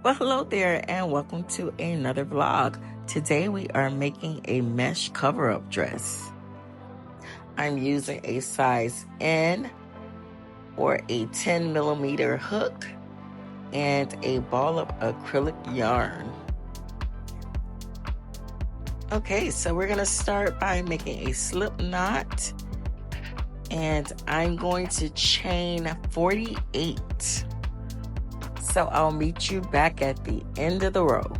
Well, hello there and welcome to another vlog. Today we are making a mesh cover-up dress. I'm using a size N or a 10mm hook and a ball of acrylic yarn. Okay, so we're gonna start by making a slip knot, and I'm going to chain 48. So I'll meet you back at the end of the row.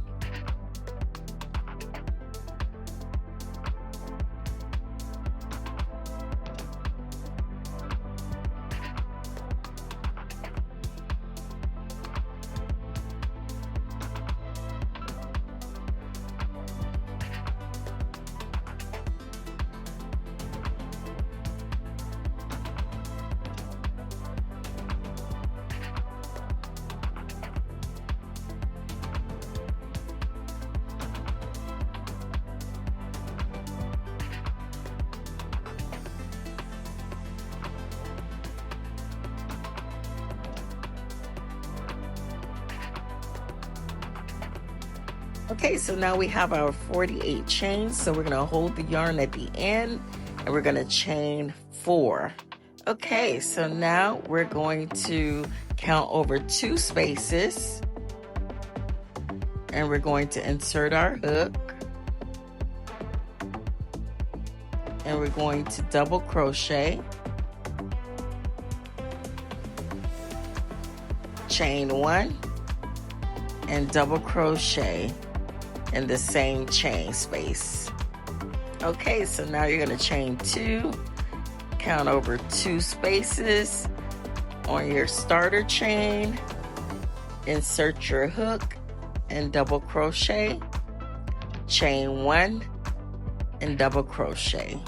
Okay, so now we have our 48 chains, so we're gonna hold the yarn at the end and we're gonna chain 4. Okay, so now we're going to count over 2 spaces and we're going to insert our hook and we're going to double crochet, chain 1 and double crochet in the same chain space. Okay, so now you're going to chain 2, count over 2 spaces on your starter chain, insert your hook and double crochet, chain 1 and double crochet.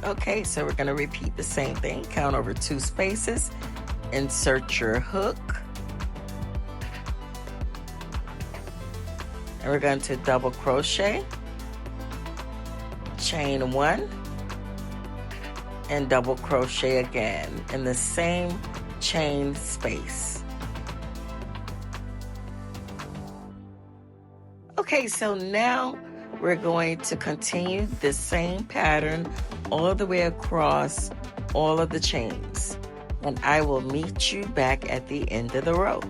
Okay, so we're going to repeat the same thing. Count over 2 spaces, insert your hook, and we're going to double crochet, chain 1, and double crochet again in the same chain space. Okay, so now we're going to continue the same pattern all the way across all of the chains, and I will meet you back at the end of the row.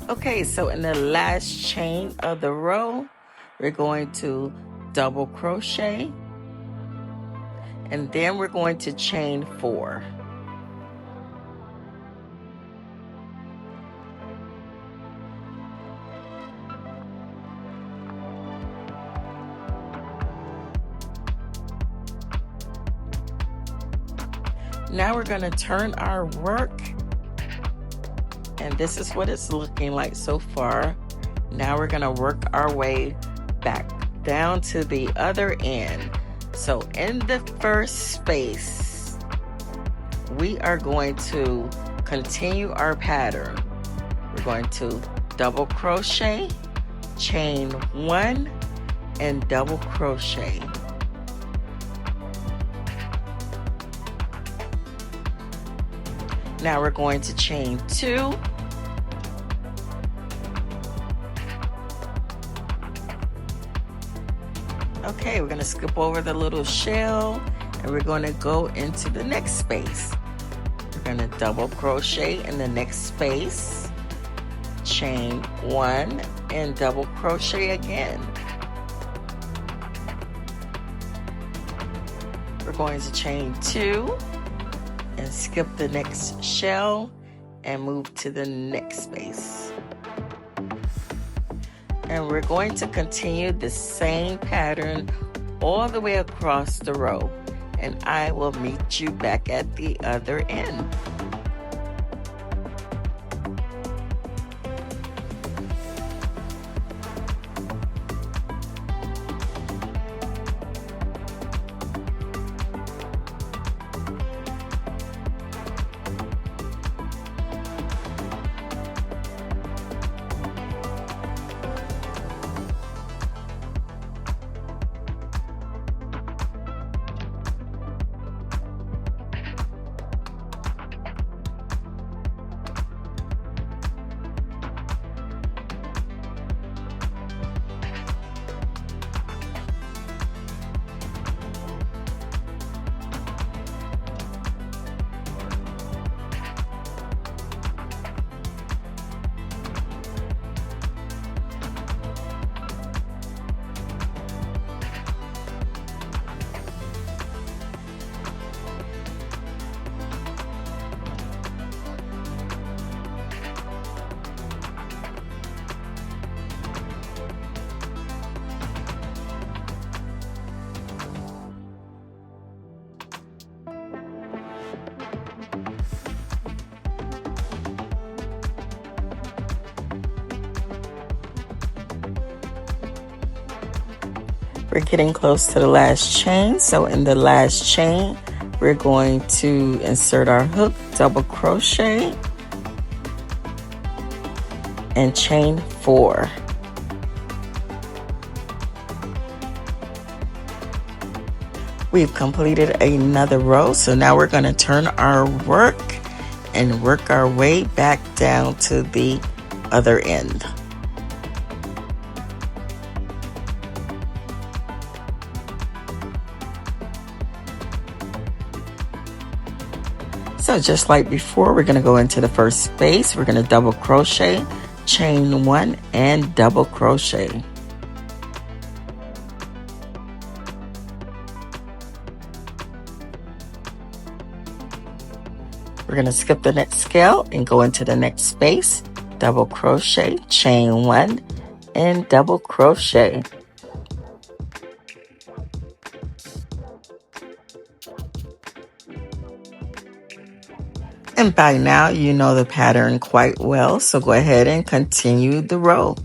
Okay, so in the last chain of the row, we're going to double crochet, and then we're going to chain 4. Now we're going to turn our work, and this is what it's looking like so far. Now we're going to work our way back down to the other end. So in the first space, we are going to continue our pattern. We're going to double crochet, chain 1, and double crochet. Now we're going to chain 2, okay, we're going to skip over the little shell, and we're going to go into the next space. We're going to double crochet in the next space, chain 1, and double crochet again. We're going to chain 2 and skip the next shell and move to the next space. And we're going to continue the same pattern all the way across the row, and I will meet you back at the other end. We're getting close to the last chain, so in the last chain we're going to insert our hook, double crochet, and chain 4. We've completed another row, so now we're going to turn our work and work our way back down to the other end. So just like before, we're going to go into the first space. We're going to double crochet, chain 1, and double crochet. We're going to skip the next scale and go into the next space, double crochet, chain 1, and double crochet. And by now you know the pattern quite well, so go ahead and continue the row.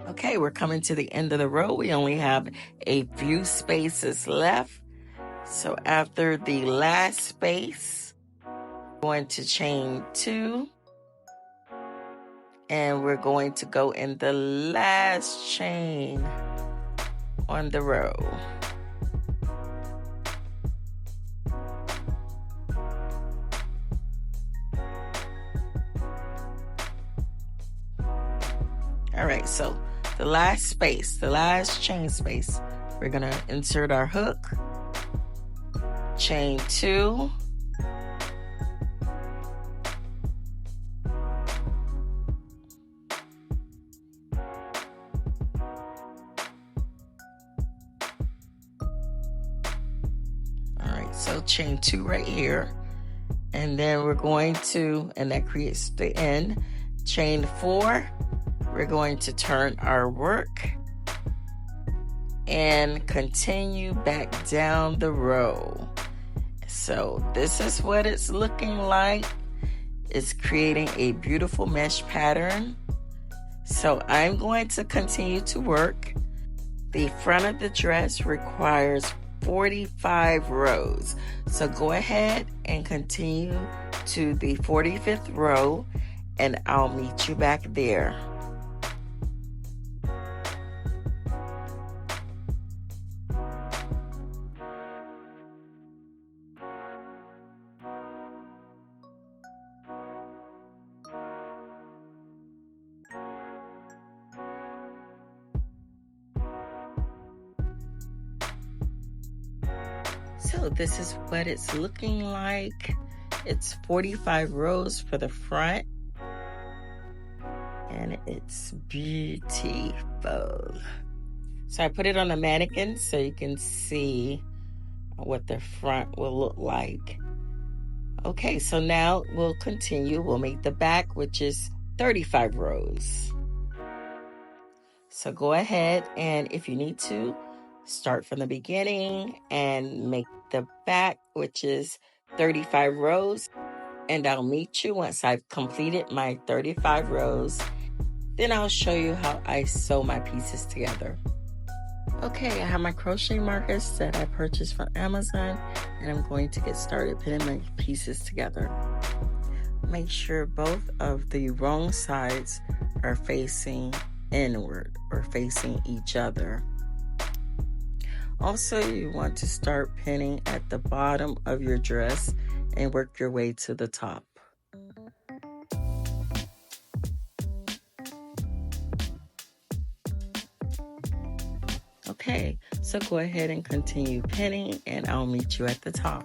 Okay, we're coming to the end of the row. We only have a few spaces left. So after the last space, we're going to chain 2. And we're going to go in the last chain on the row. All right, so the last space, the last chain space, we're gonna insert our hook, chain 2, so chain 2 right here, and then we're going to, and that creates the end, chain 4, we're going to turn our work and continue back down the row. So this is what it's looking like. It's creating a beautiful mesh pattern. So I'm going to continue to work. The front of the dress requires 45 rows. So go ahead and continue to the 45th row and I'll meet you back there. So this is what it's looking like. It's 45 rows for the front. And it's beautiful. So I put it on a mannequin so you can see what the front will look like. Okay, so now we'll continue. We'll make the back, which is 35 rows. So go ahead and if you need to, start from the beginning and make the back, which is 35 rows. And I'll meet you once I've completed my 35 rows. Then I'll show you how I sew my pieces together. Okay, I have my crochet markers that I purchased from Amazon, and I'm going to get started putting my pieces together. Make sure both of the wrong sides are facing inward or facing each other. Also, you want to start pinning at the bottom of your dress and work your way to the top. Okay, so go ahead and continue pinning and I'll meet you at the top.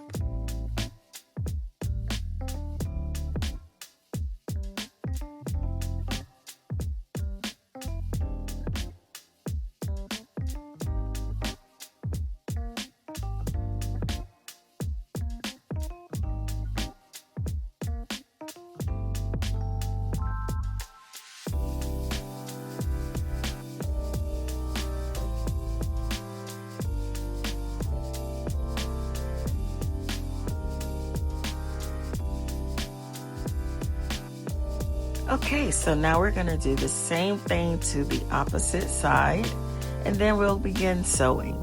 Okay, so now we're going to do the same thing to the opposite side, and then we'll begin sewing.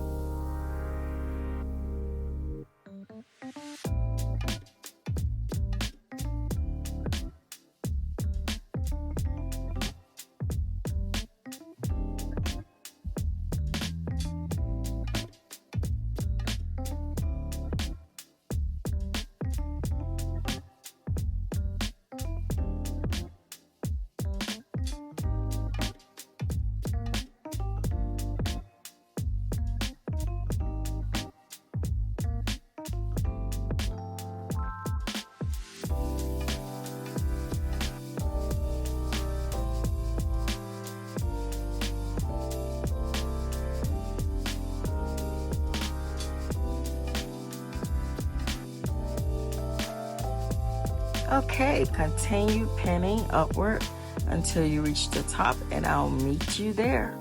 Okay, continue pinning upward until you reach the top and I'll meet you there.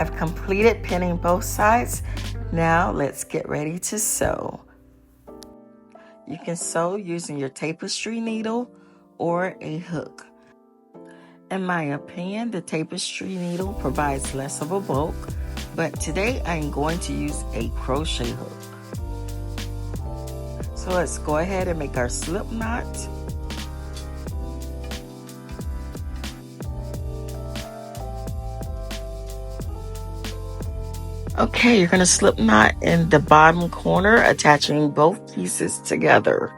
I've completed pinning both sides. Now let's get ready to sew. You can sew using your tapestry needle or a hook. In my opinion, the tapestry needle provides less of a bulk, but today I'm going to use a crochet hook. So let's go ahead and make our slip knot. Okay, you're going to slip knot in the bottom corner, attaching both pieces together.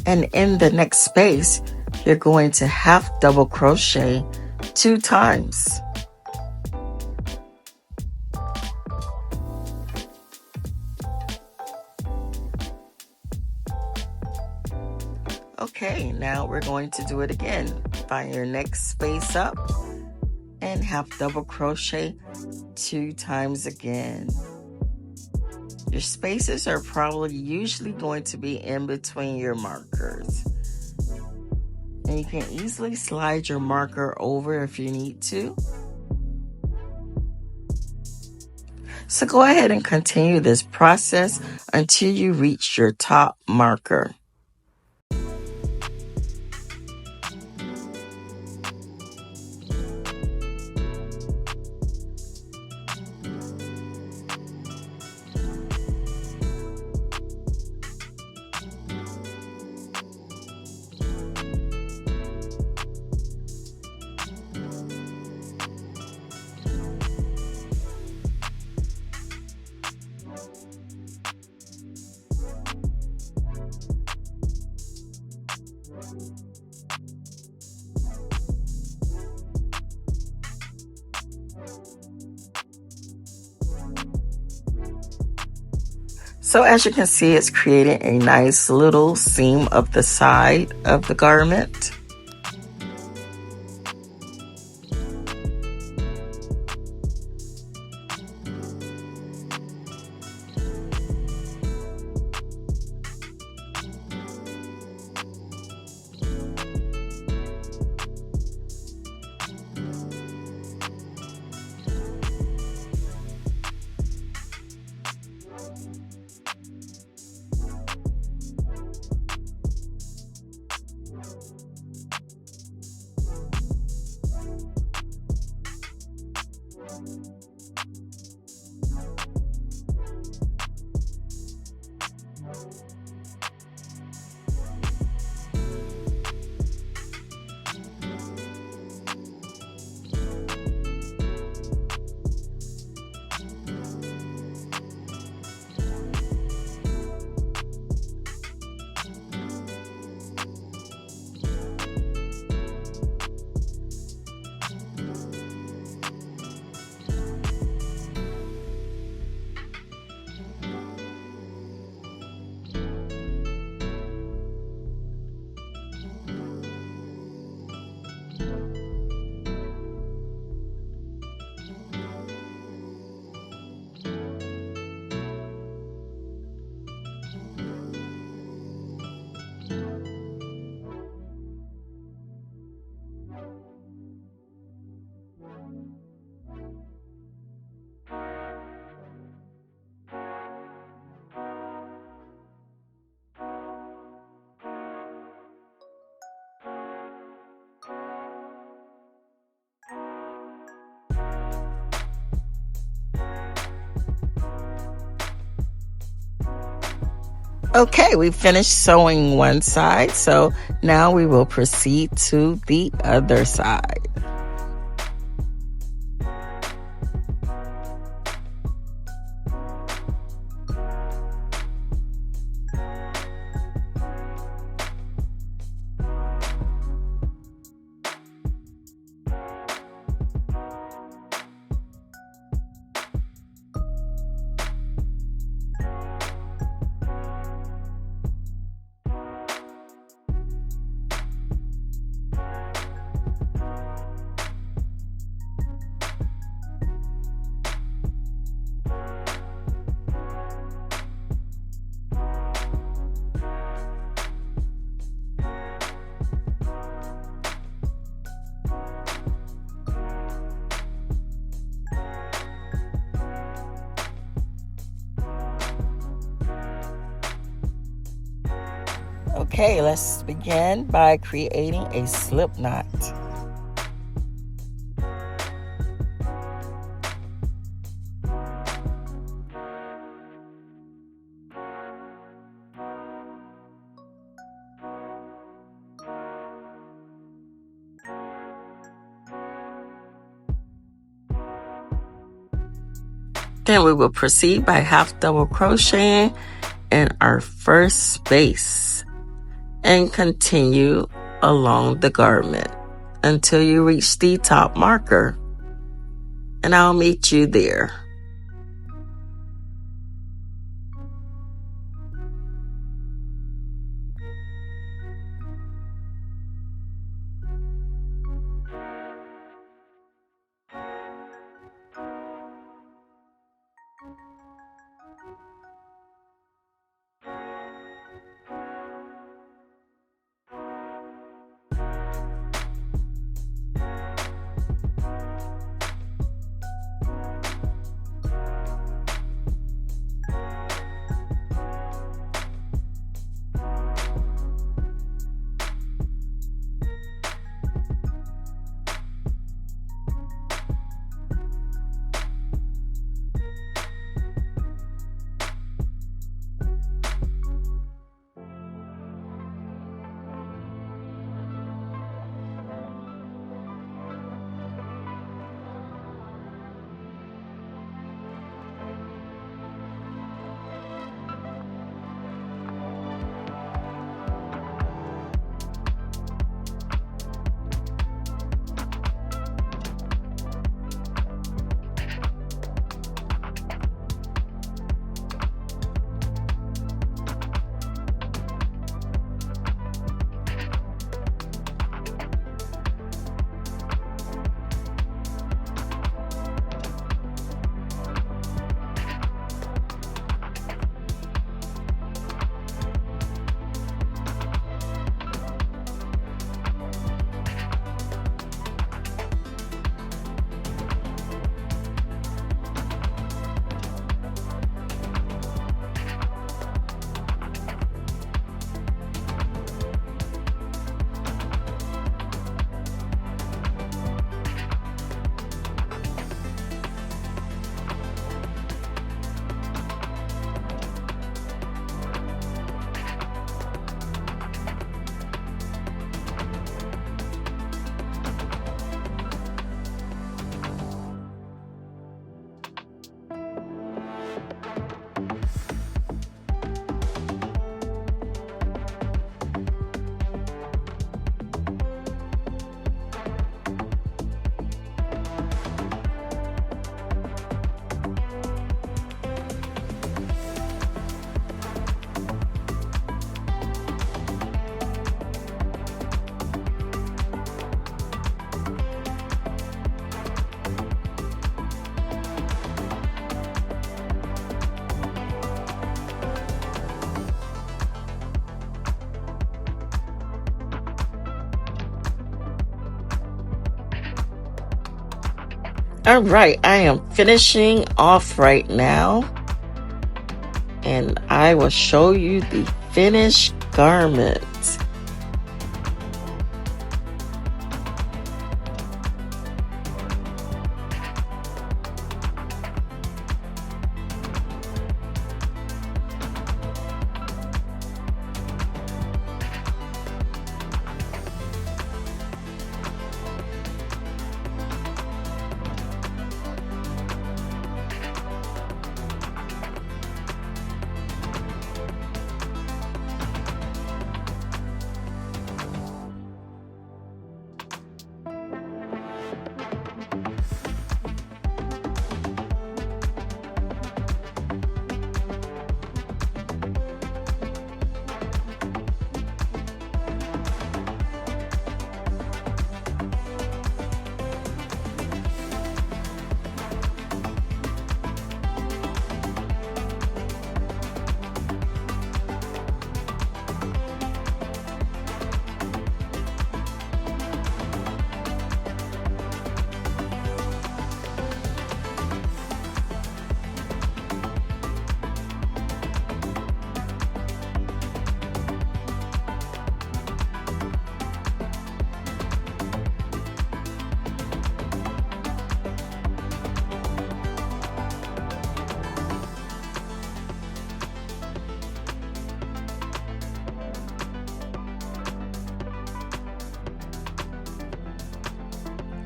And in the next space, you're going to half double crochet 2 times. Okay, now we're going to do it again. Find your next space up and half double crochet 2 times again. Your spaces are probably usually going to be in between your markers. And you can easily slide your marker over if you need to. So go ahead and continue this process until you reach your top marker. So as you can see, it's creating a nice little seam up the side of the garment. Okay, we finished sewing one side, so now we will proceed to the other side. Okay, let's begin by creating a slip knot. Then we will proceed by half double crocheting in our first space and continue along the garment until you reach the top marker, and I'll meet you there. All right, I am finishing off right now, and I will show you the finished garment.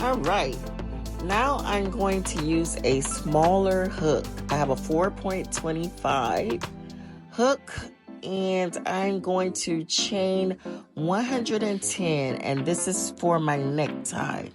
All right, now I'm going to use a smaller hook. I have a 4.25 hook, and I'm going to chain 110, and this is for my necktie.